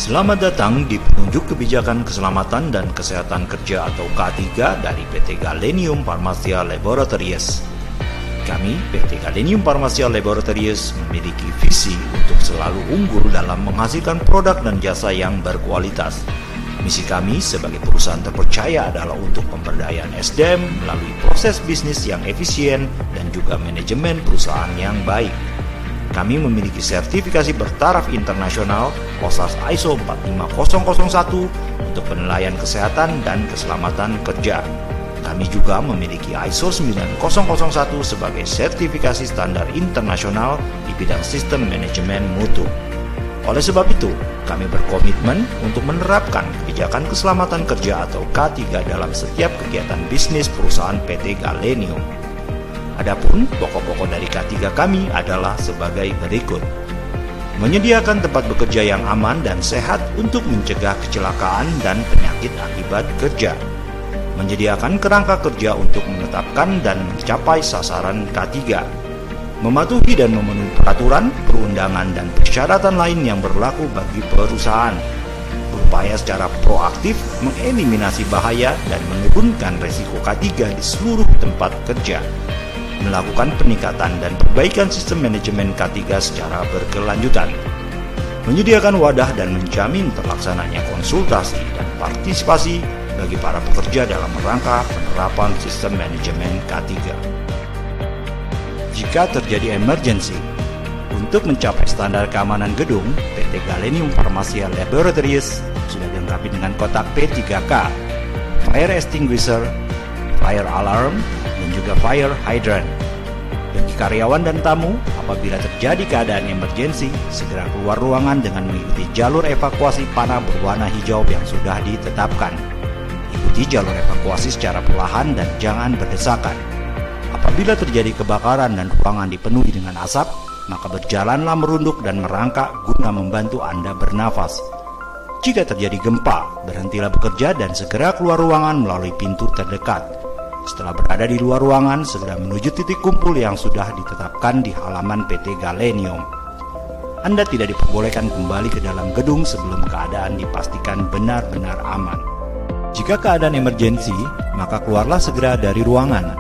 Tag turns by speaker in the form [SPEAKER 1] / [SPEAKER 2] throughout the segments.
[SPEAKER 1] Selamat datang di penunjuk kebijakan keselamatan dan kesehatan kerja atau K3 dari PT Galenium Pharmacia Laboratories. Kami, PT Galenium Pharmacia Laboratories, memiliki visi untuk selalu unggul dalam menghasilkan produk dan jasa yang berkualitas. Misi kami sebagai perusahaan terpercaya adalah untuk pemberdayaan SDM melalui proses bisnis yang efisien dan juga manajemen perusahaan yang baik. Kami memiliki sertifikasi bertaraf internasional OSAS ISO 45001 untuk penilaian kesehatan dan keselamatan kerja. Kami juga memiliki ISO 9001 sebagai sertifikasi standar internasional di bidang sistem manajemen mutu. Oleh sebab itu, kami berkomitmen untuk menerapkan kebijakan keselamatan kerja atau K3 dalam setiap kegiatan bisnis perusahaan PT Galenium. Adapun pokok-pokok dari K3 kami adalah sebagai berikut. Menyediakan tempat bekerja yang aman dan sehat untuk mencegah kecelakaan dan penyakit akibat kerja. Menyediakan kerangka kerja untuk menetapkan dan mencapai sasaran K3. Mematuhi dan memenuhi peraturan, perundangan, dan persyaratan lain yang berlaku bagi perusahaan. Berupaya secara proaktif mengeliminasi bahaya dan menurunkan resiko K3 di seluruh tempat kerja. Melakukan peningkatan dan perbaikan sistem manajemen K3 secara berkelanjutan, menyediakan wadah dan menjamin terlaksananya konsultasi dan partisipasi bagi para pekerja dalam rangka penerapan sistem manajemen K3. Jika terjadi emergency, untuk mencapai standar keamanan gedung, PT Galenium Pharmacia Laboratories sudah dilengkapi dengan kotak P3K, fire extinguisher, fire alarm, dan juga fire hydrant. Bagi karyawan dan tamu, apabila terjadi keadaan emergensi, segera keluar ruangan dengan mengikuti jalur evakuasi panah berwarna hijau yang sudah ditetapkan. Ikuti jalur evakuasi secara perlahan dan jangan berdesakan. Apabila terjadi kebakaran dan ruangan dipenuhi dengan asap, maka berjalanlah merunduk dan merangkak guna membantu Anda bernafas. Jika terjadi gempa, berhentilah bekerja dan segera keluar ruangan melalui pintu terdekat. Setelah berada di luar ruangan, segera menuju titik kumpul yang sudah ditetapkan di halaman PT Galenium. Anda tidak diperbolehkan kembali ke dalam gedung sebelum keadaan dipastikan benar-benar aman. Jika keadaan emergensi, maka keluarlah segera dari ruangan.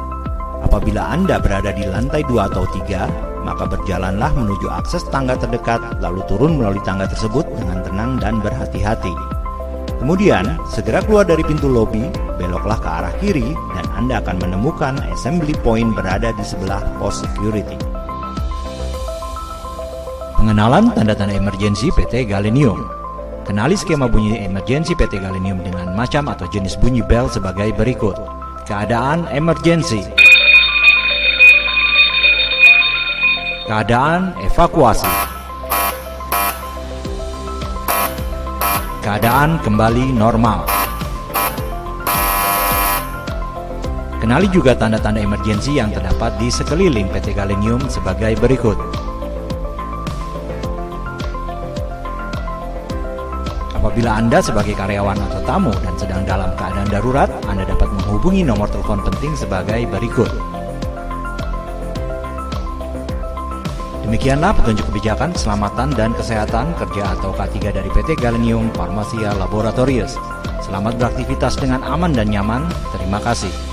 [SPEAKER 1] Apabila Anda berada di lantai 2 atau 3, maka berjalanlah menuju akses tangga terdekat, lalu turun melalui tangga tersebut dengan tenang dan berhati-hati. Kemudian, segera keluar dari pintu lobi, beloklah ke arah kiri, dan Anda akan menemukan assembly point berada di sebelah pos security. Pengenalan tanda-tanda emergensi PT Galenium. Kenali skema bunyi emergensi PT Galenium dengan macam atau jenis bunyi bel sebagai berikut. Keadaan emergensi. Keadaan evakuasi. Keadaan kembali normal. Kenali juga tanda-tanda emergensi yang terdapat di sekeliling PT Galenium sebagai berikut. Apabila Anda sebagai karyawan atau tamu dan sedang dalam keadaan darurat, Anda dapat menghubungi nomor telepon penting sebagai berikut. Demikianlah petunjuk kebijakan keselamatan dan kesehatan kerja atau K3 dari PT Galenium Pharmacia Laboratories. Selamat beraktivitas dengan aman dan nyaman. Terima kasih.